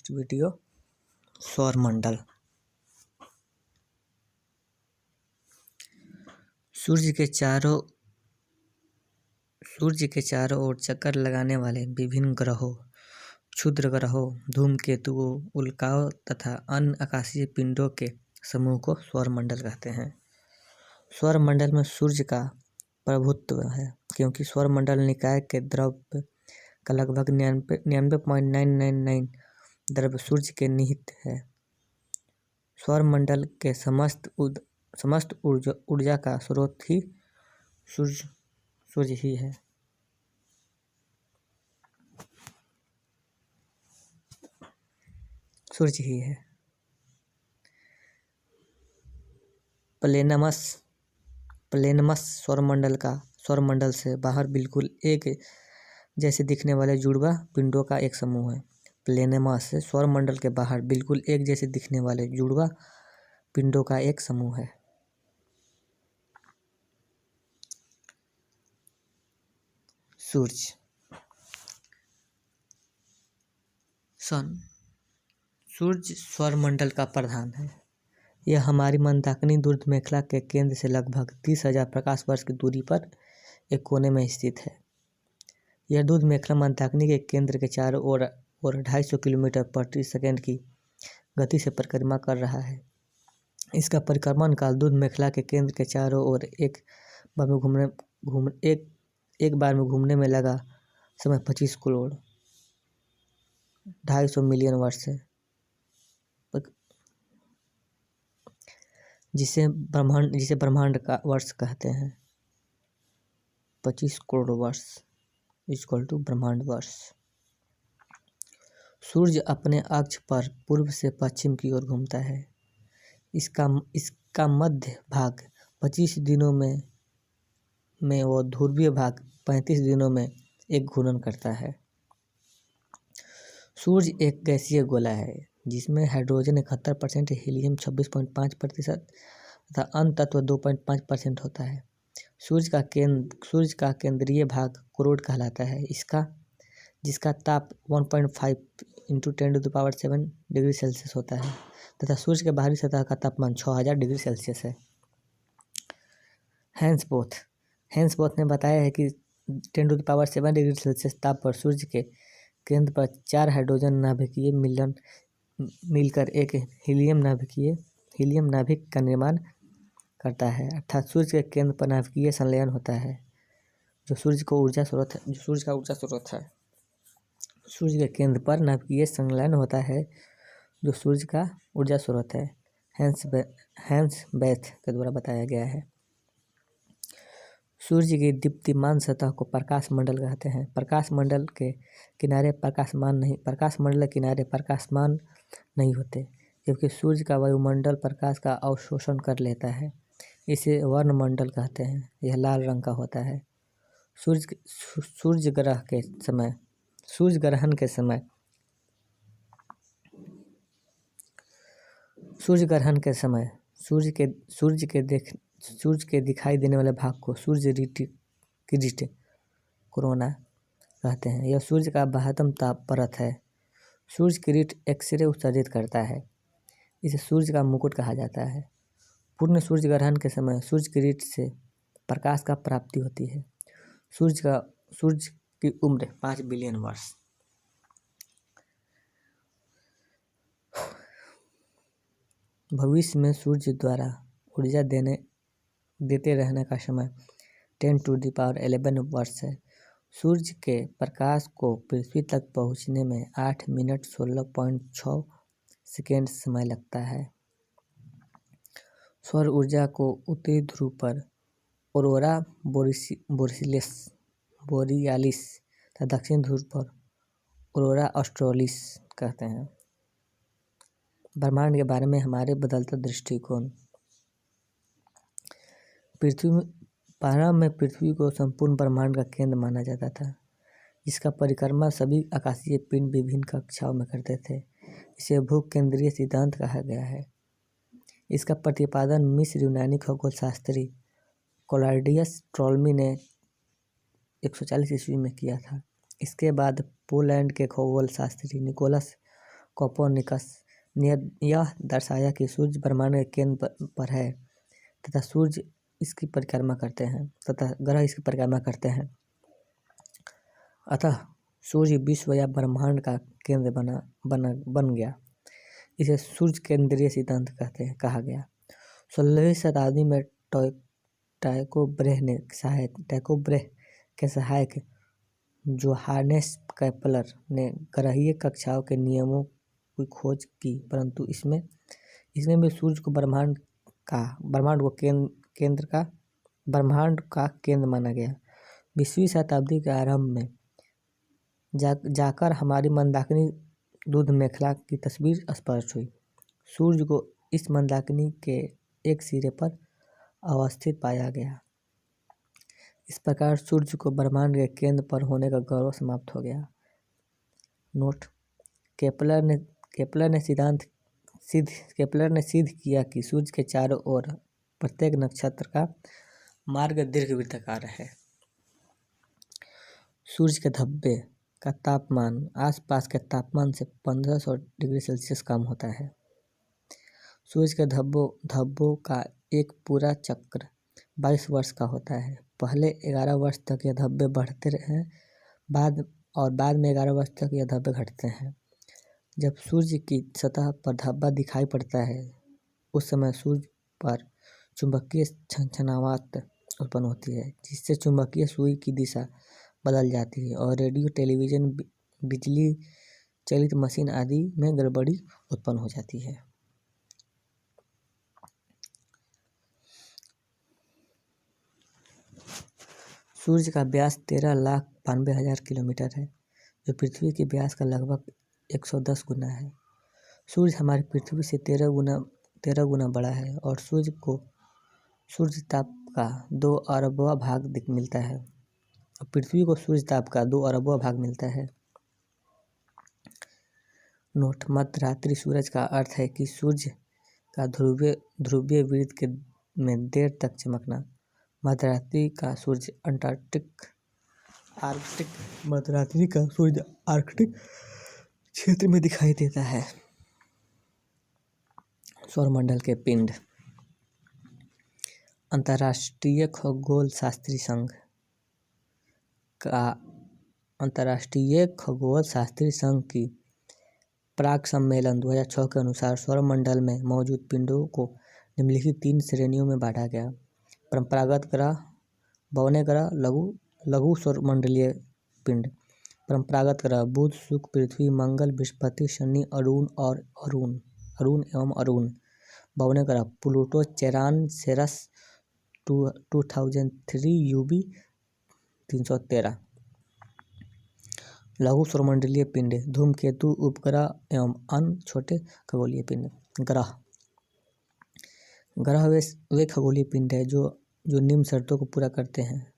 Next video सौरमंडल। सूर्य के चारों ओर चक्कर लगाने वाले विभिन्न ग्रहों, क्षुद्र ग्रहों, धूमकेतुओं, उल्काओं तथा अन्य आकाशीय पिंडों के समूह को सौरमंडल कहते हैं। सौरमंडल में सूर्य का प्रभुत्व है क्योंकि सौरमंडल निकाय के द्रव्य का लगभग 99.999 द्रव्य सूर्य के निहित है। सौरमंडल के समस्त ऊर्जा का स्रोत ही सूर्य ही है। सूर्य ही है। प्लेनमस सौरमंडल से बाहर बिल्कुल एक जैसे दिखने वाले जुड़वा पिंडों का एक समूह है। प्लेनमस सौरमंडल के बाहर बिल्कुल एक जैसे दिखने वाले जुड़वा पिंडों का एक समूह है। सूर्य सौरमंडल का प्रधान है। यह हमारी मंदाकिनी दूरमेखला के केंद्र से लगभग 30,000 प्रकाश वर्ष की दूरी पर एक कोने में स्थित है। यह दूरमेखला मंदाकिनी के केंद्र के चारों ओर 250 किलोमीटर प्रति सेकंड की गति से परिक्रमा कर रहा है। इसका परिक्रमण काल दूरमेखला के केंद्र के चारों ओर एक बार में घूमने में लगा समय 25 करोड़ 250 मिलियन वर्ष है, जिसे ब्रह्मांड का वर्ष कहते हैं। 25 करोड़ वर्ष इक्वल टू ब्रह्मांड वर्ष। सूर्य अपने अक्ष पर पूर्व से पश्चिम की ओर घूमता है। इसका मध्य भाग 25 दिनों में वो ध्रुवीय भाग 35 दिनों में एक घूर्णन करता है। सूर्य एक गैसीय गोला है जिसमें हाइड्रोजन 71%, हीलियम 26.5% तथा अन्य तत्व 2.5% होता है। सूर्य का केंद्रीय भाग कोरोड कहलाता है, जिसका ताप 1.5 × 10⁷ डिग्री सेल्सियस होता है तथा सूर्य के बाहरी सतह का तापमान 6000 डिग्री सेल्सियस है। हैंस बोथ ने बताया है कि 10⁷ डिग्री सेल्सियस ताप पर सूर्य के केंद्र पर 4 हाइड्रोजन नाभिकीय मिलकर एक हीलियम नाभिक का निर्माण करता है, अर्थात सूर्य के केंद्र पर नाभिकीय संलयन होता है जो सूर्य का ऊर्जा स्रोत है। सूर्य के केंद्र पर नाभिकीय संलयन होता है जो सूर्य का ऊर्जा स्रोत है। हैंस बेथ के द्वारा बताया गया है। सूर्य की दीप्तिमान सतह को प्रकाश मंडल कहते हैं। प्रकाश मंडल के किनारे प्रकाशमान नहीं होते क्योंकि सूर्य का वायुमंडल प्रकाश का अवशोषण कर लेता है। इसे वर्णमंडल कहते हैं। यह लाल रंग का होता है। सूर्य ग्रहण के समय सूर्य के दिखाई देने वाले भाग को सूर्य किरीट कोरोना कहते हैं। यह सूर्य का बाह्यतम ताप परत है। सूर्य किरीट एक्सरे उत्सर्जित करता है, इसे सूर्य का मुकुट कहा जाता है। पूर्ण सूर्य ग्रहण के समय सूर्य किरीट से प्रकाश का प्राप्ति होती है। सूर्य की उम्र 5 बिलियन वर्ष। भविष्य में सूर्य द्वारा ऊर्जा देते रहने का समय 10⁻11 वर्ष है। सूर्य के प्रकाश को पृथ्वी तक पहुंचने में 8 मिनट 16.6 सेकेंड समय लगता है। सौर ऊर्जा को उत्तरी ध्रुव पर ऑरोरा बोरियालिस तथा दक्षिण ध्रुव पर ऑरोरा ऑस्ट्रेलिस कहते हैं। ब्रह्मांड के बारे में हमारे बदलता दृष्टिकोण। प्रारंभ में पृथ्वी को संपूर्ण ब्रह्मांड का केंद्र माना जाता था, जिसका परिक्रमा सभी आकाशीय पिंड विभिन्न कक्षाओं में करते थे। इसे भूकेंद्रीय सिद्धांत कहा गया है। इसका प्रतिपादन मिस्र यूनानी खगोलशास्त्री क्लॉडियस टॉलमी ने 140 ईस्वी में किया था। इसके बाद पोलैंड के खगोलशास्त्री निकोलस कोपर्निकस ने यह दर्शाया कि सूर्य ब्रह्मांड के केंद्र पर है तथा सूर्य इसकी परिक्रमा करते हैं तथा ग्रह इसकी परिक्रमा करते हैं। अतः सूर्य विश्व या ब्रह्मांड का केंद्र बन गया। इसे सूर्य केंद्रीय सिद्धांत कहा गया। 16वीं शताब्दी में टाइको ब्रेह के सहायक जोहानेस केपलर ने ग्रहीय कक्षाओं के नियमों की खोज की, परंतु इसमें भी सूर्य को ब्रह्मांड का केंद्र माना गया। 20वीं शताब्दी के आरंभ में जाकर हमारी मंदाकिनी दूध मेखला की तस्वीर स्पष्ट हुई। सूर्य को इस मंदाकिनी के एक सिरे पर अवस्थित पाया गया। इस प्रकार सूर्य को ब्रह्मांड के केंद्र पर होने का गौरव समाप्त हो गया। नोट: केपलर ने सिद्ध किया कि सूर्य के चारों ओर प्रत्येक नक्षत्र का मार्ग दीर्घवृत्ताकार है। सूर्य के धब्बे का तापमान आसपास के तापमान से 1500 डिग्री सेल्सियस कम होता है। सूर्य के धब्बों का एक पूरा चक्र 22 वर्ष का होता है। पहले 11 वर्ष तक यह धब्बे बढ़ते हैं, बाद में 11 वर्ष तक यह धब्बे घटते हैं। जब सूर्य की सतह पर धब्बा दिखाई पड़ता है, उस समय सूर्य पर चुंबकीय छनछनाहट उत्पन्न होती है, जिससे चुंबकीय सुई की दिशा बदल जाती है और रेडियो, टेलीविजन, बिजली चलित मशीन आदि में गड़बड़ी उत्पन्न हो जाती है। सूर्य का व्यास 13,92,000 किलोमीटर है, जो पृथ्वी के व्यास का लगभग 110 गुना है। सूर्य हमारी पृथ्वी से 13 गुना बड़ा है और सूर्य को सूर्य ताप का 2 अरबवां भाग मिलता है और पृथ्वी को सूर्य ताप का 2 अरबवां भाग मिलता है। नोट: मध्यरात्रि सूरज का अर्थ है कि सूर्य का ध्रुवीय वृत्त में देर तक चमकना। मध्यरात्रि का सूर्य आर्कटिक क्षेत्र में दिखाई देता है। सौरमंडल के पिंड। अंतर्राष्ट्रीय खगोलशास्त्री संघ की प्राग सम्मेलन 2006 के अनुसार सौरमंडल में मौजूद पिंडों को निम्नलिखित 3 श्रेणियों में बांटा गया: परंपरागत ग्रह, बौने ग्रह, लघु सौरमंडलीय पिंड। परंपरागत ग्रह: बुध, शुक्र, पृथ्वी, मंगल, बृहस्पति, शनि, अरुण एवं अरुण। बौने ग्रह: प्लूटो, चेरान, सेरस, 2003 यूवी 313। लघु सौरमंडलीय पिंड: धूमकेतु, उपग्रह एवं अन्य छोटे खगोलीय पिंड। ग्रह वे खगोलीय पिंड हैं जो निम्न शर्तों को पूरा करते हैं।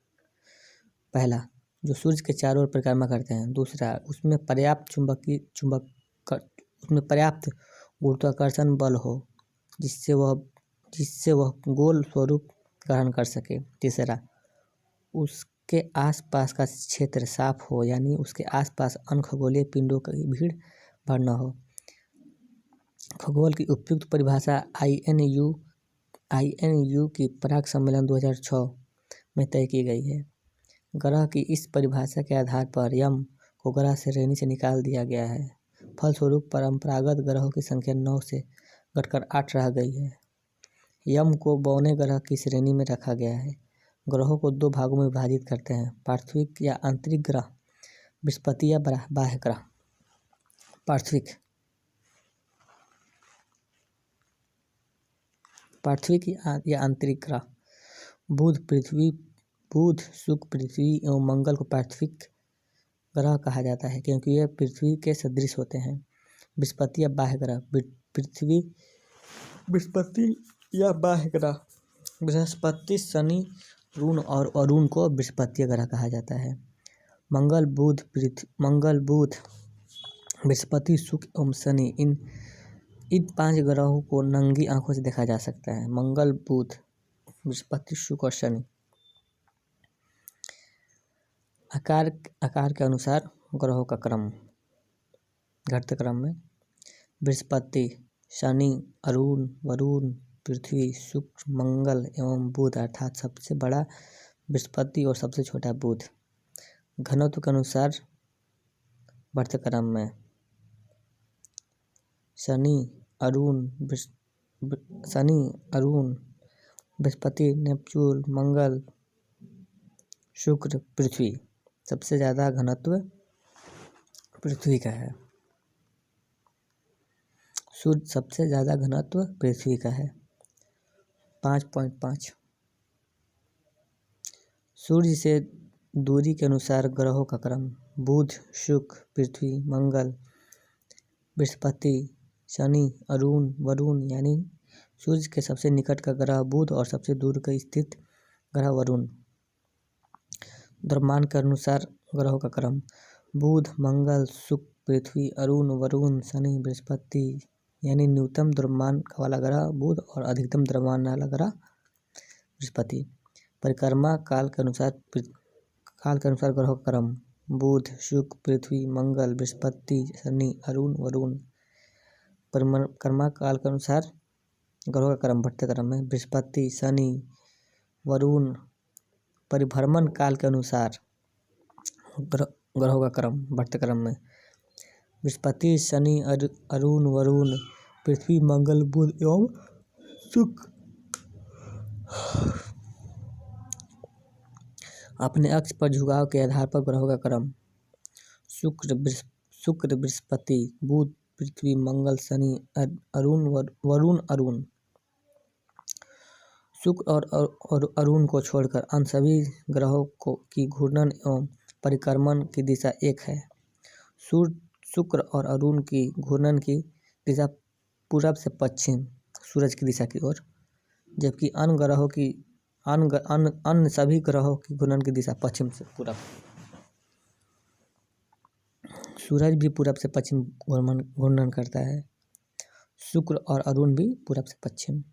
पहला, जो सूर्य के चारों ओर परिक्रमा करते हैं। दूसरा, उसमें पर्याप्त गुरुत्वाकर्षण बल हो जिससे वह गोल स्वरूप ग्रहण कर सके। तीसरा, उसके आसपास का क्षेत्र साफ हो, यानी उसके आसपास अन्य खगोलीय पिंडों की भीड़ भाड़ न हो। खगोल की उपयुक्त परिभाषा INU की प्राग सम्मेलन 2006 में तय की गई है। ग्रह की इस परिभाषा के आधार पर यम को ग्रह श्रेणी से निकाल दिया गया है। फलस्वरूप परंपरागत ग्रहों की संख्या 9 से घटकर 8 रह गई है। यम को बौने ग्रह की श्रेणी में रखा गया है। ग्रहों को 2 भागों में विभाजित करते हैं: पार्थिव या आंतरिक ग्रह, बृहस्पति या बाह्य ग्रह। पार्थिव या आंतरिक ग्रह: बुध, शुक्र, पृथ्वी एवं मंगल को पार्थिव ग्रह कहा जाता है क्योंकि यह पृथ्वी के सदृश होते हैं। बृहस्पति या बाह्य ग्रह: बृहस्पति, शनि, और अरुण को बृहस्पतीय ग्रह कहा जाता है। मंगल, बुध, बृहस्पति, शुक्र एवं शनि इन 5 ग्रहों को नंगी आंखों से देखा जा सकता है। मंगल, बुध, बृहस्पति, शुक्र और शनि। आकार के अनुसार ग्रहों का क्रम, घटते क्रम में। बृहस्पति, शनि, अरुण, वरुण, पृथ्वी, शुक्र, मंगल एवं बुध अर्थात सबसे बड़ा बृहस्पति और सबसे छोटा बुध। घनत्व के अनुसार बढ़ते क्रम में शनि, अरुण, बृहस्पति, नेपच्यून, मंगल, शुक्र, पृथ्वी। सबसे ज़्यादा घनत्व पृथ्वी का है। सूर्य सबसे ज़्यादा घनत्व पृथ्वी का है 5.5। सूर्य से दूरी के अनुसार ग्रहों का क्रम बुध, शुक्र, पृथ्वी, मंगल, बृहस्पति, शनि, अरुण, वरुण यानी सूर्य के सबसे निकट का ग्रह बुध और सबसे दूर का स्थित ग्रह वरुण। द्रव्यमान के अनुसार ग्रहों का क्रम बुध, मंगल, शुक्र, पृथ्वी, अरुण, वरुण, शनि, बृहस्पति यानी न्यूनतम द्रव्यमान वाला ग्रह बुध और अधिकतम द्रव्यमान वाला ग्रह बृहस्पति। परिक्रमा काल के अनुसार ग्रहों का क्रम बुध, शुक्र, पृथ्वी, मंगल, बृहस्पति, शनि, अरुण, वरुण। परिक्रमा काल के अनुसार ग्रहों का क्रम बढ़ते क्रम में बृहस्पति, शनि, वरुण। परिभ्रमण काल के अनुसार ग्रहों का क्रम बढ़ते क्रम में बृहस्पति, शनि, अरुण, वरुण, पृथ्वी, मंगल, बुध एवं शुक्र। अपने अक्ष पर झुकाव के आधार पर ग्रहों का क्रम शुक्र, बृहस्पति, बुध, पृथ्वी, मंगल, शनि, अरुण, वरुण, अरुण। शुक्र और अरुण को छोड़कर अन्य सभी ग्रहों की घूर्णन एवं परिक्रमण की दिशा एक है। शुक्र और अरुण की घूर्णन की दिशा पूरब से पश्चिम सूरज की दिशा की ओर, जबकि अन्य सभी ग्रहों की घूर्णन की दिशा पश्चिम से पूरब। सूरज भी पूरब से पश्चिम घूर्णन करता है। शुक्र और अरुण भी पूरब से पश्चिम।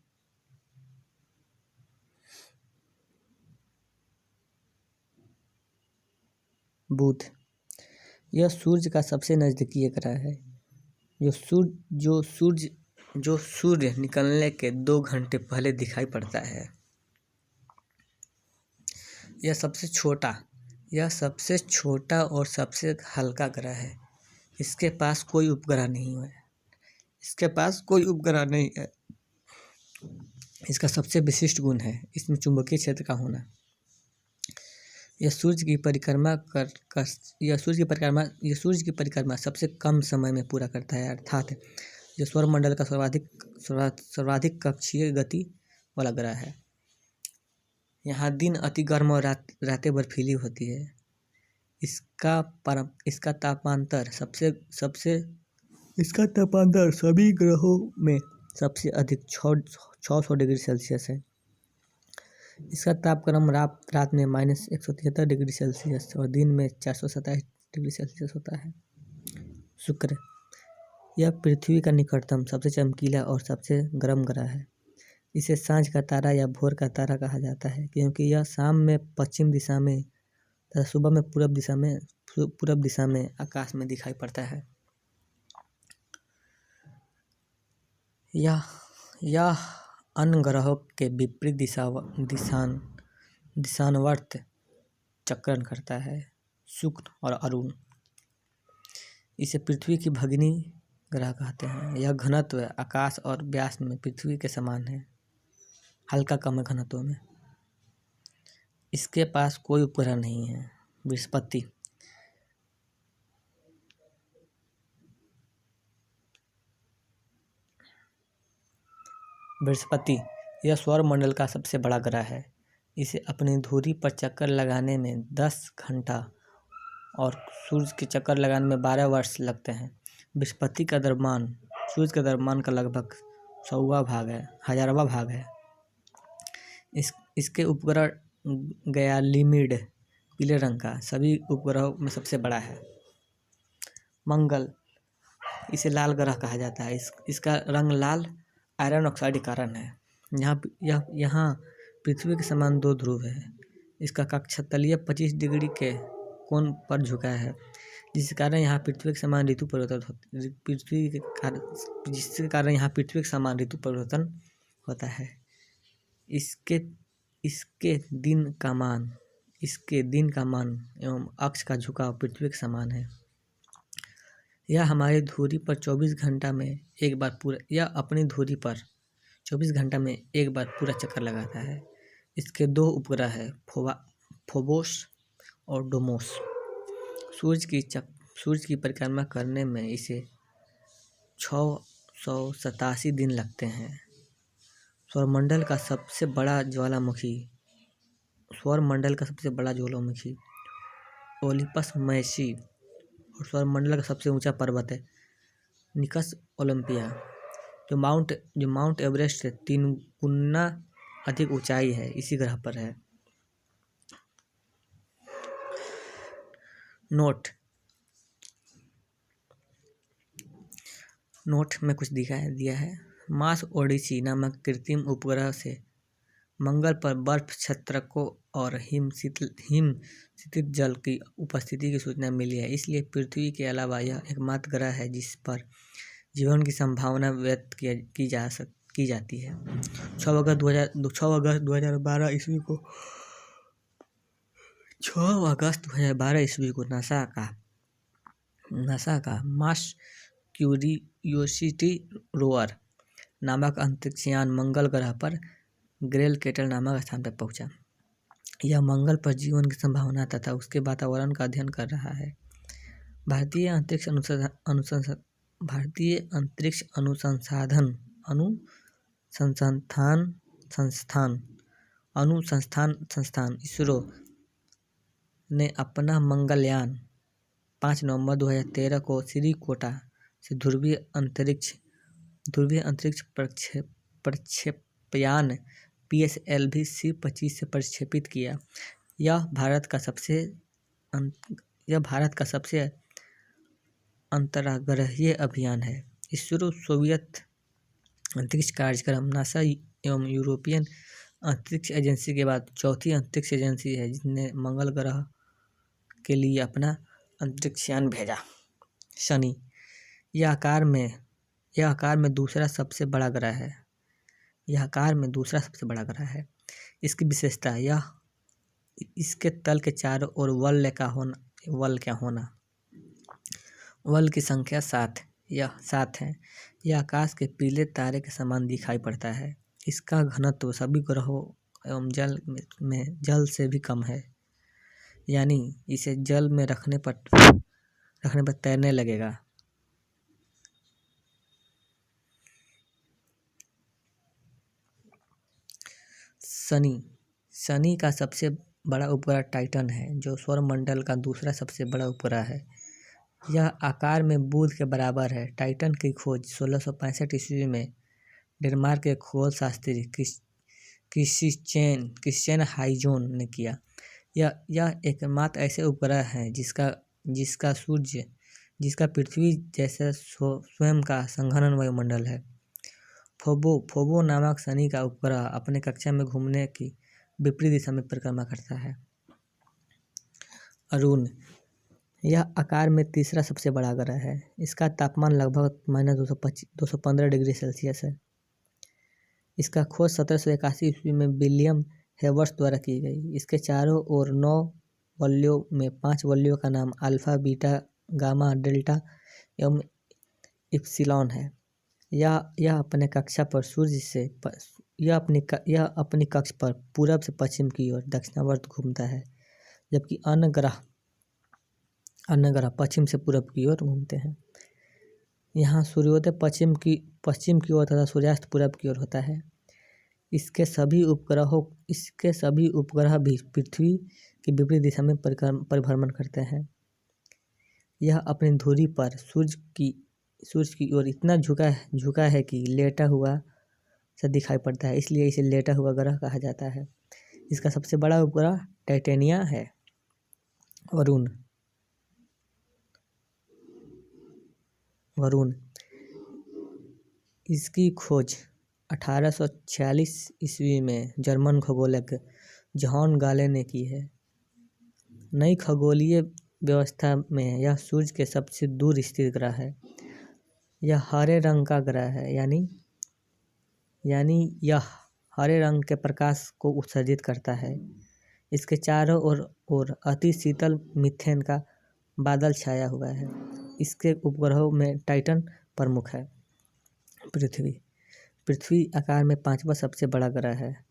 बुध, यह सूर्य का सबसे नजदीकी ग्रह है। जो सूर्य निकलने के 2 घंटे पहले दिखाई पड़ता है। यह सबसे छोटा और सबसे हल्का ग्रह है। इसके पास कोई उपग्रह नहीं है। इसका सबसे विशिष्ट गुण है इसमें चुंबकीय क्षेत्र का होना। यह सूर्य की परिक्रमा सबसे कम समय में पूरा करता है, अर्थात यह सौरमंडल का सर्वाधिक कक्षीय गति वाला ग्रह है। यहाँ दिन अति गर्म और रातें बर्फीली होती है। इसका तापांतर सभी ग्रहों में सबसे अधिक 600 डिग्री सेल्सियस है। इसका तापक्रम रात में -173 डिग्री सेल्सियस और दिन में 427 डिग्री सेल्सियस होता है। शुक्र, यह पृथ्वी का निकटतम सबसे चमकीला और सबसे गर्म ग्रह है। इसे सांझ का तारा या भोर का तारा कहा जाता है, क्योंकि यह शाम में पश्चिम दिशा में तथा सुबह में पूरब दिशा में आकाश में दिखाई पड़ता है। यह अन्य ग्रहों के विपरीत दिशानवर्त चक्रण करता है। शुक्र और अरुण, इसे पृथ्वी की भगिनी ग्रह कहते हैं। यह घनत्व आकाश और व्यास में पृथ्वी के समान है, हल्का कम घनत्व में। इसके पास कोई उपग्रह नहीं है। बृहस्पति, यह सौरमंडल का सबसे बड़ा ग्रह है। इसे अपनी धुरी पर चक्कर लगाने में 10 घंटा और सूर्य के चक्कर लगाने में 12 वर्ष लगते हैं। बृहस्पति का द्रव्यमान सूर्य के द्रव्यमान का लगभग 1000वां भाग है। इसके उपग्रह गयालीमिड पीले रंग का सभी उपग्रहों में सबसे बड़ा है। मंगल, इसे लाल ग्रह कहा जाता है। इसका रंग लाल आयरन ऑक्साइड के कारण है। यहाँ पृथ्वी के समान 2 ध्रुव है। इसका कक्ष तलीय 25 डिग्री के कोण पर झुका है, जिसके कारण यहाँ पृथ्वी के समान ऋतु परिवर्तन जिसके कारण यहाँ पृथ्वी के समान ऋतु परिवर्तन होता है। इसके दिन का मान एवं अक्ष का झुकाव पृथ्वी के समान है। यह हमारी धुरी पर 24 घंटा में एक बार पूरा चक्कर लगाता है। इसके 2 उपग्रह है, फोबोस और डोमोस। सूर्य की परिक्रमा करने में इसे 687 दिन लगते हैं। सौरमंडल का सबसे बड़ा ज्वालामुखी ओलिपस मैसी और सौरमंडल का सबसे ऊंचा पर्वत है निकस ओलंपिया, जो माउंट एवरेस्ट से 3 गुना अधिक ऊंचाई है, इसी ग्रह पर है। नोट में कुछ दिया है। मार्स ओडिसी नामक कृत्रिम उपग्रह से मंगल पर बर्फ क्षत्रकों और हिमस्थित जल की उपस्थिति की सूचना मिली है। इसलिए पृथ्वी के अलावा यह एकमात्र ग्रह है जिस पर जीवन की संभावना व्यक्त की जाती है। 6 अगस्त 2012 ईस्वी को नासा का मार्स क्यूरियोसिटी रोवर नामक अंतरिक्षयान मंगल ग्रह पर ग्रेल केटल नामक स्थान पर पहुंचा। यह मंगल पर जीवन की संभावना तथा उसके वातावरण का अध्ययन कर रहा है। भारतीय अंतरिक्ष अनुसंधान इसरो ने अपना मंगलयान 5 नवंबर 2013 को श्रीहरिकोटा से ध्रुवीय अंतरिक्ष प्रक्षेपयान PSLV C-25 से प्रक्षेपित किया। यह भारत का सबसे अंतर्ग्रहीय अभियान है। इसरो सोवियत अंतरिक्ष कार्यक्रम, नासा एवं यूरोपियन अंतरिक्ष एजेंसी के बाद चौथी अंतरिक्ष एजेंसी है जिसने मंगल ग्रह के लिए अपना अंतरिक्षयान भेजा। शनि, यह आकार में दूसरा सबसे बड़ा ग्रह है। इसकी विशेषता इसके तल के चारों ओर वलय होना। वलय की संख्या 7 है। यह आकाश के पीले तारे के समान दिखाई पड़ता है। इसका घनत्व सभी ग्रहों एवं जल से भी कम है, यानी इसे जल में रखने पर तैरने लगेगा। शनि का सबसे बड़ा उपग्रह टाइटन है, जो सौरमंडल का दूसरा सबसे बड़ा उपग्रह है। यह आकार में बुध के बराबर है। टाइटन की खोज 1665 ईस्वी में डेनमार्क के खगोलशास्त्री क्रिश्चियन हाइजोन ने किया। यह एकमात्र ऐसे उपग्रह है जिसका पृथ्वी जैसा स्वयं का संघनन वायुमंडल है। फोबो नामक शनि का उपग्रह अपने कक्षा में घूमने की विपरीत दिशा में परिक्रमा करता है। अरुण, यह आकार में तीसरा सबसे बड़ा ग्रह है। इसका तापमान लगभग -215 डिग्री सेल्सियस है। इसका खोज 1781 ईस्वी में विलियम हेवर्स द्वारा की गई। इसके चारों ओर 9 वलयों में 5 वलयों का नाम अल्फा, बीटा, गामा, डेल्टा एवं इप्सिलॉन है। यह अपने कक्षा पर पूरब से पश्चिम की ओर दक्षिणावर्त घूमता है, जबकि अन्य ग्रह पश्चिम से पूरब की ओर घूमते हैं। यहाँ सूर्योदय पश्चिम की ओर तथा सूर्यास्त पूरब की ओर होता है। इसके सभी उपग्रह भी पृथ्वी की विपरीत दिशा में परिभ्रमण करते हैं। यह अपनी धुरी पर सूर्य की ओर इतना झुका है कि लेटा हुआ सा दिखाई पड़ता है, इसलिए इसे लेटा हुआ ग्रह कहा जाता है। इसका सबसे बड़ा उपग्रह टाइटेनिया है। वरुण, इसकी खोज 1846 ईस्वी में जर्मन खगोलज्ञ जॉन गाले ने की है। नई खगोलीय व्यवस्था में यह सूर्य के सबसे दूर स्थित ग्रह है। यह हरे रंग का ग्रह है, यानी यह हरे रंग के प्रकाश को उत्सर्जित करता है। इसके चारों ओर अति शीतल मीथेन का बादल छाया हुआ है। इसके उपग्रहों में टाइटन प्रमुख है। पृथ्वी आकार में 5वां सबसे बड़ा ग्रह है।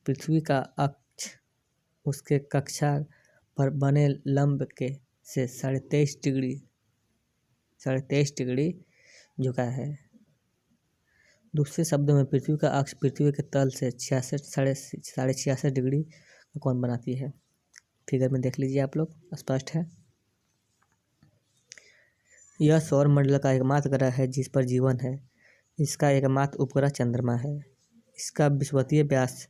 पृथ्वी का अक्ष उसके कक्षा पर बने लंब के से 23.5 डिग्री झुका है। दूसरे शब्दों में पृथ्वी का अक्ष पृथ्वी के तल से 66.5 डिग्री का कोण बनाती है। फिगर में देख लीजिए आप लोग, स्पष्ट है। यह सौर मंडल का एकमात्र ग्रह है जिस पर जीवन है। इसका एकमात्र उपग्रह चंद्रमा है। इसका विषुवतीय व्यास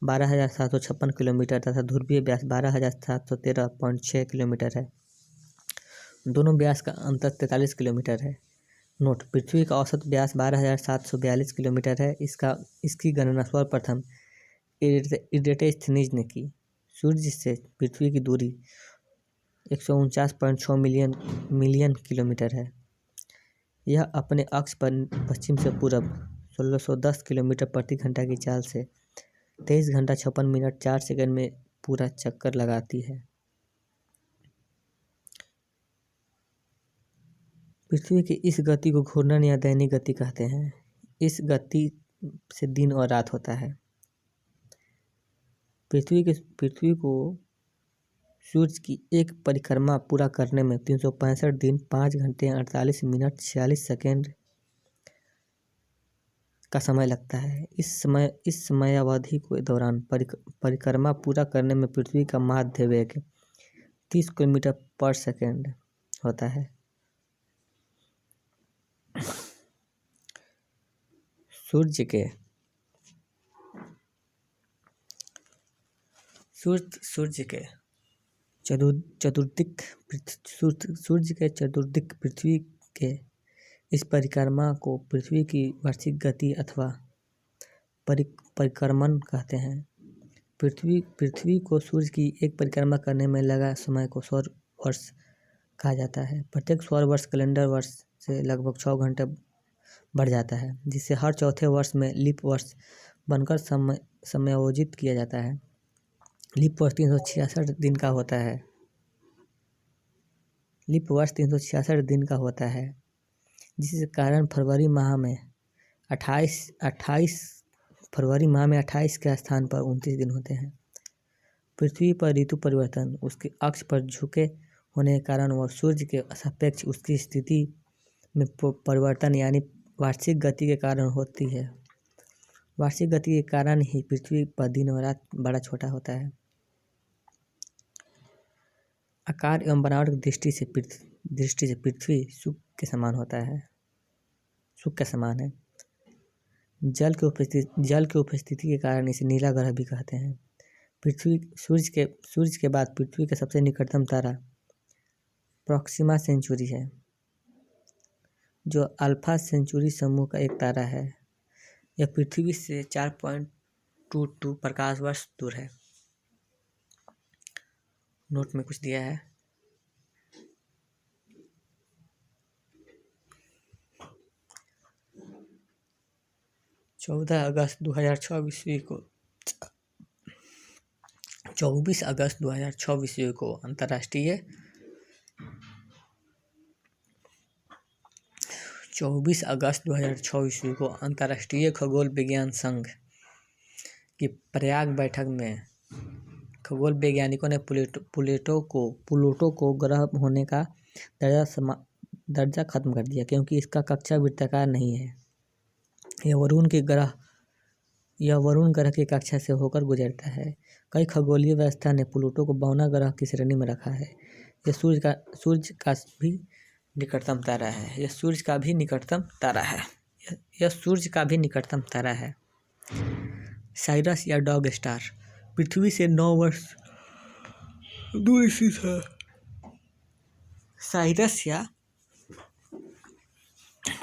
12,756 किलोमीटर तथा ध्रुवीय व्यास 12,713.6 किलोमीटर है। दोनों व्यास का अंतर 43 किलोमीटर है। नोट: पृथ्वी का औसत व्यास 12,742 किलोमीटर है। इसकी गणना सर्वप्रथम इरेटोस्थेनीज ने की। सूर्य से पृथ्वी की दूरी 149.6 मिलियन किलोमीटर है। यह अपने अक्ष पर पश्चिम से पूरब 1610 किलोमीटर प्रति घंटा की चाल से 23 घंटा 56 मिनट 4 सेकंड में पूरा चक्कर लगाती है। पृथ्वी की इस गति को घूर्णन या दैनिक गति कहते हैं। इस गति से दिन और रात होता है। पृथ्वी को सूर्य की एक परिक्रमा पूरा करने में 365 दिन 5 घंटे 48 मिनट 46 सेकंड का समय लगता है। इस समयावधि के दौरान परिक्रमा पूरा करने में पृथ्वी का माध्य वेग 30 किलोमीटर पर सेकंड होता है। सूर्य के चतुर्दिक पृथ्वी के इस परिक्रमा को पृथ्वी की वार्षिक गति अथवा परिक्रमण कहते हैं। पृथ्वी को सूर्य की एक परिक्रमा करने में लगा समय को सौर वर्ष कहा जाता है। प्रत्येक सौर वर्ष कैलेंडर वर्ष से लगभग 6 घंटे बढ़ जाता है, जिसे हर चौथे वर्ष में लीप वर्ष बनकर समायोजित किया जाता है। लीप वर्ष 366 दिन का होता है। जिसके कारण फरवरी माह में 28 के स्थान पर 29 दिन होते हैं। पृथ्वी पर ऋतु परिवर्तन उसके अक्ष पर झुके होने के कारण और सूर्य के सापेक्ष उसकी स्थिति में परिवर्तन यानी वार्षिक गति के कारण होती है। वार्षिक गति के कारण ही पृथ्वी पर दिन और रात बड़ा छोटा होता है। आकार एवं बनावट की दृष्टि से पृथ्वी शुक्र के समान है। जल की उपस्थिति के कारण इसे नीला ग्रह भी कहते हैं। सूर्य के बाद पृथ्वी का सबसे निकटतम तारा प्रोक्सिमा सेंचुरी है, जो अल्फा सेंचुरी समूह का एक तारा है। यह पृथ्वी से 4.22 प्रकाश वर्ष दूर है। नोट में कुछ दिया है। चौबीस अगस्त 2006 को अंतर्राष्ट्रीय 24 अगस्त 2006 को अंतर्राष्ट्रीय खगोल विज्ञान संघ की प्रयाग बैठक में खगोल वैज्ञानिकों ने प्लूटो को ग्रह होने का दर्जा खत्म कर दिया, क्योंकि इसका कक्षा वृत्ताकार नहीं है। यह वरुण ग्रह की कक्षा से होकर गुजरता है। कई खगोलीय व्यवस्था ने प्लूटो को बौना ग्रह की श्रेणी में रखा है। यह सूर्य का भी निकटतम तारा है। साइरस या डॉग स्टार पृथ्वी से 9 वर्ष दूर स्थित है। साइरस या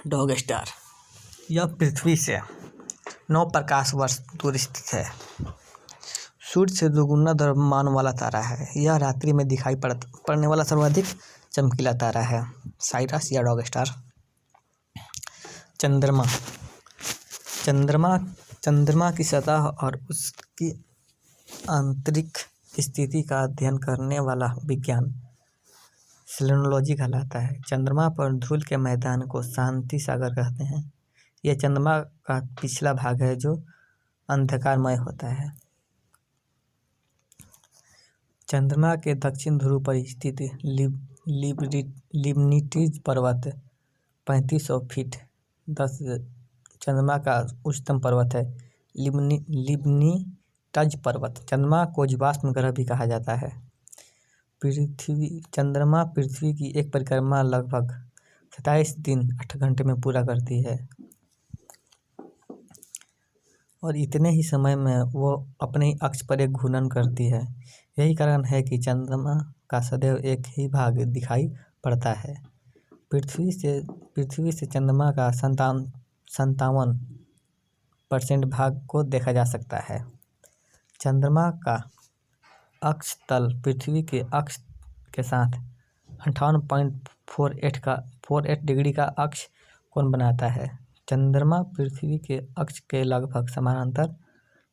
डॉग स्टार यह पृथ्वी से 9 प्रकाश वर्ष दूर स्थित है। सूर्य से दोगुना द्रव्यमान वाला तारा है। यह रात्रि में दिखाई पड़ने वाला सर्वाधिक चमकीला तारा है। साइरस या डॉग स्टार। चंद्रमा। चंद्रमा की सतह और उसकी आंतरिक स्थिति का अध्ययन करने वाला विज्ञान सेलेनोलॉजी कहलाता है। चंद्रमा पर धूल के मैदान को शांति सागर कहते हैं। यह चंद्रमा का पिछला भाग है जो अंधकारमय होता है। चंद्रमा के दक्षिण ध्रुव पर स्थित लिबनिटीज पर्वत 3500 फीट 10 चंद्रमा का उच्चतम पर्वत है। लिबनिटज पर्वत। चंद्रमा को जीवाश्म ग्रह भी कहा जाता है। चंद्रमा पृथ्वी की एक परिक्रमा लगभग 27 दिन 8 घंटे में पूरा करती है और इतने ही समय में वो अपने ही अक्ष पर एक घूर्णन करती है। यही कारण है कि चंद्रमा का सदैव एक ही भाग दिखाई पड़ता है। पृथ्वी से चंद्रमा का 57% भाग को देखा जा सकता है। चंद्रमा का अक्ष तल पृथ्वी के अक्ष के साथ 58.48 डिग्री का अक्ष कोण बनाता है। चंद्रमा पृथ्वी के अक्ष के लगभग समानांतर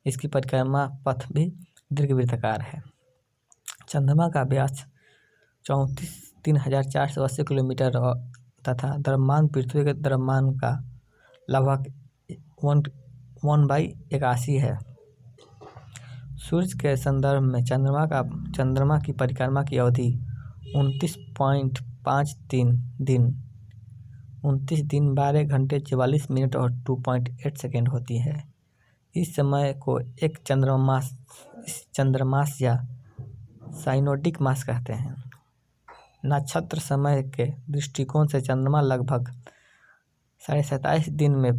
इसकी परिक्रमा पथ भी दीर्घवृत्ताकार है। चंद्रमा का व्यास 34,480 किलोमीटर तथा द्रव्यमान पृथ्वी के द्रव्यमान का लगभग 1/81 है। सूर्य के संदर्भ में चंद्रमा की परिक्रमा की अवधि 29.53 दिन 29 दिन 12 घंटे 44 मिनट और 2.8 सेकेंड होती है। इस समय को एक चंद्रमास या साइनोडिक मास कहते हैं। नक्षत्र समय के दृष्टिकोण से चंद्रमा लगभग 27.5 दिन में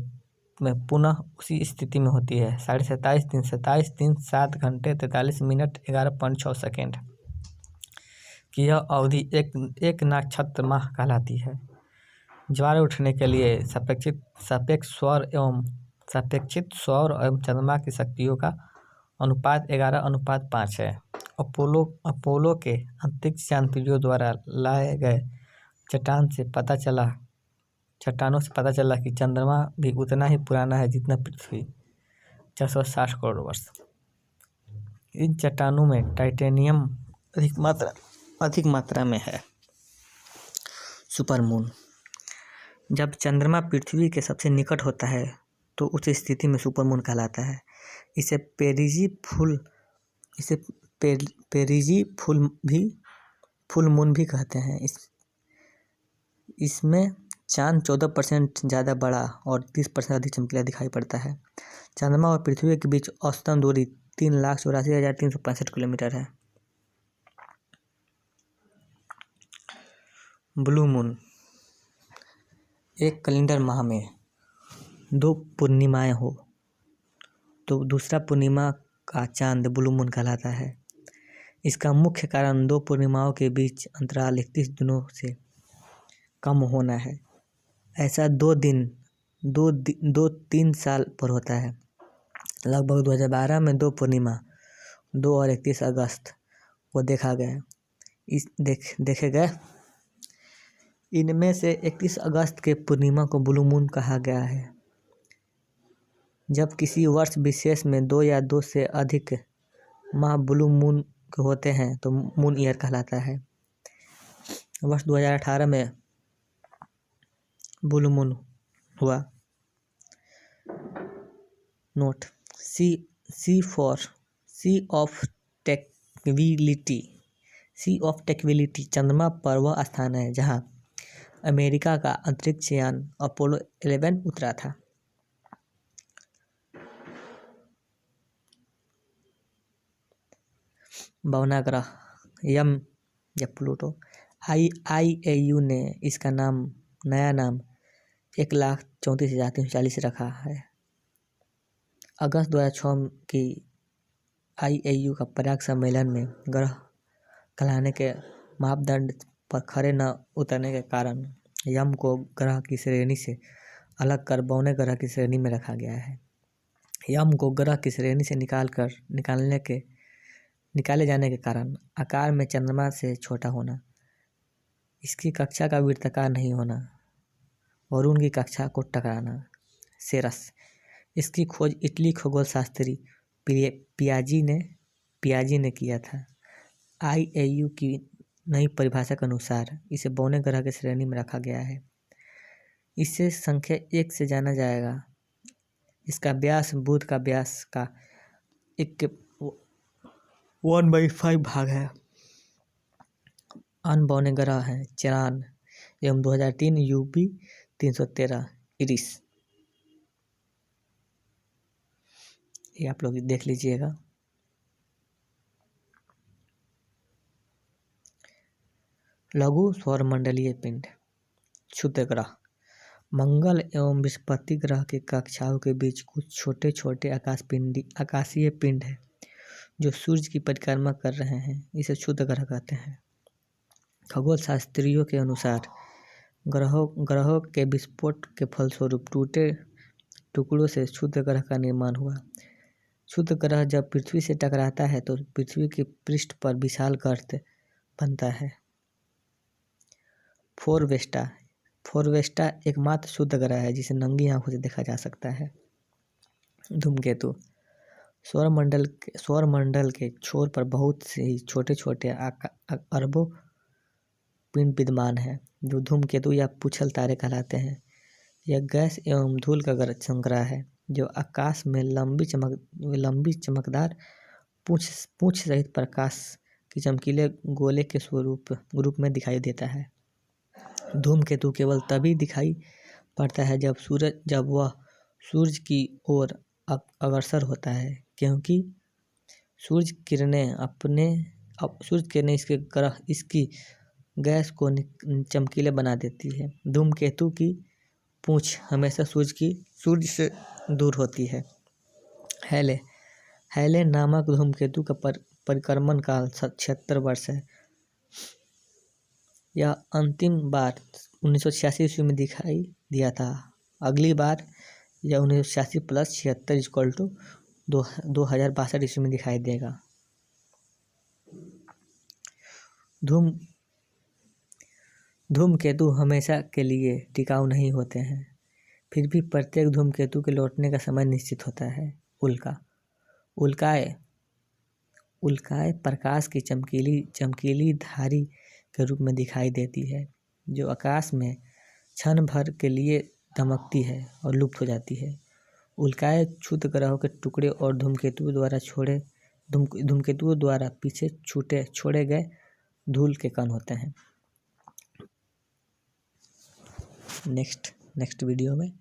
पुनः उसी स्थिति में होती है। 27.5 दिन 27 दिन 7 घंटे 43 मिनट 11.6 सेकेंड की यह अवधि एक नक्षत्र माह कहलाती है। ज्वार उठने के लिए सापेक्षित सौर एवं चंद्रमा की शक्तियों का अनुपात 11:5 है। अपोलो के अंतरिक्ष यान पीढ़ियों द्वारा लाए गए चट्टानों से पता चला कि चंद्रमा भी उतना ही पुराना है जितना पृथ्वी 460 करोड़ वर्ष। इन चट्टानों में टाइटेनियम अधिक मात्रा में है। सुपरमून। जब चंद्रमा पृथ्वी के सबसे निकट होता है तो उस स्थिति में सुपरमून कहलाता है। इसे पेरिजी फुल मून भी कहते हैं। इसमें चांद 14% ज़्यादा बड़ा और 30% अधिक चमकीला दिखाई पड़ता है। चंद्रमा और पृथ्वी के बीच औसतन दूरी 3,84,365 किलोमीटर है। Blue moon. एक कैलेंडर माह में 2 पूर्णिमाएं हो तो दूसरा पूर्णिमा का चांद ब्लू मून कहलाता है। इसका मुख्य कारण 2 पूर्णिमाओं के बीच अंतराल 31 दिनों से कम होना है। ऐसा 2-3 साल पर होता है। लगभग 2012 में 2 पूर्णिमा 2 और 31 अगस्त को देखे गए। इनमें से 31 अगस्त के पूर्णिमा को ब्लू मून कहा गया है। जब किसी वर्ष विशेष में 2 या 2 से अधिक माह ब्लू मून होते हैं तो मून ईयर कहलाता है। वर्ष 2018 में ब्लू मून हुआ। नोट। सी ऑफ टेक्विलिटी चंद्रमा पर वह स्थान है जहां अमेरिका का अंतरिक्ष यान अपोलो 11 उतरा था। बौना ग्रह यम या प्लूटो। IAU ने इसका नया नाम 1,34,340 रखा है। अगस्त 2006 की IAU का पराग सम्मेलन में ग्रह कहलाने के मापदंड पर खरे न उतरने के कारण यम को ग्रह की श्रेणी से अलग कर बौने ग्रह की श्रेणी में रखा गया है। यम को ग्रह की श्रेणी से निकालने के निकाले जाने के कारण आकार में चंद्रमा से छोटा होना, इसकी कक्षा का वृत्ताकार नहीं होना, वरुण की कक्षा को टकराना। सेरस, इसकी खोज इटली खगोल शास्त्री पियाजी ने किया था। IAU की नई परिभाषा के अनुसार इसे बौने ग्रह की श्रेणी में रखा गया है। इसे संख्या 1 से जाना जाएगा। इसका व्यास बुध का व्यास का 1/5 भाग है। अन्य बौने ग्रह हैं चांद एवं 2003 UB 313 इरिस। ये आप लोग देख लीजिएगा। लघु सौरमंडलीय पिंड। क्षुद्र ग्रह। मंगल एवं बृहस्पति ग्रह की कक्षाओं के बीच कुछ छोटे छोटे आकाशीय पिंड हैं जो सूर्य की परिक्रमा कर रहे हैं। इसे क्षुद्र ग्रह कहते हैं। खगोल शास्त्रियों के अनुसार ग्रहों के विस्फोट के फलस्वरूप टूटे टुकड़ों से क्षुद्र ग्रह का निर्माण हुआ। क्षुद्र ग्रह जब पृथ्वी से टकराता है तो पृथ्वी के पृष्ठ पर विशाल गर्त बनता है। फोरवेस्टा एकमात्र क्षुद्र ग्रह है जिसे नंगी आंखों से देखा जा सकता है। धूमकेतु। सौरमंडल के छोर पर बहुत से ही छोटे छोटे अरबों पिंड विद्यमान हैं जो धूमकेतु या पुच्छल तारे कहलाते हैं। यह गैस एवं धूल का संग्रह है जो आकाश में लंबी चमकदार पूंछ सहित प्रकाश की चमकीले गोले के रूप में दिखाई देता है। धूमकेतु केवल तभी दिखाई पड़ता है जब वह सूरज की ओर अग्रसर होता है, क्योंकि सूरज किरणें इसकी गैस को चमकीले बना देती है। धूमकेतु की पूंछ हमेशा सूरज से दूर होती है। हैले नामक धूमकेतु का परिक्रमण काल 76 वर्ष है। यह अंतिम बार 1986 ईस्वी में दिखाई दिया था। अगली बार यह 1986 + 76 = 2062 ईस्वी में दिखाई देगा। धूमकेतु हमेशा के लिए टिकाऊ नहीं होते हैं, फिर भी प्रत्येक धूमकेतु के लौटने का समय निश्चित होता है। उल्काएं प्रकाश की चमकीली धारी के रूप में दिखाई देती है जो आकाश में क्षण भर के लिए दमकती है और लुप्त हो जाती है। उल्काएं क्षुद्र ग्रहों के टुकड़े और धूमकेतुओं द्वारा पीछे छोड़े गए धूल के कण होते हैं। नेक्स्ट वीडियो में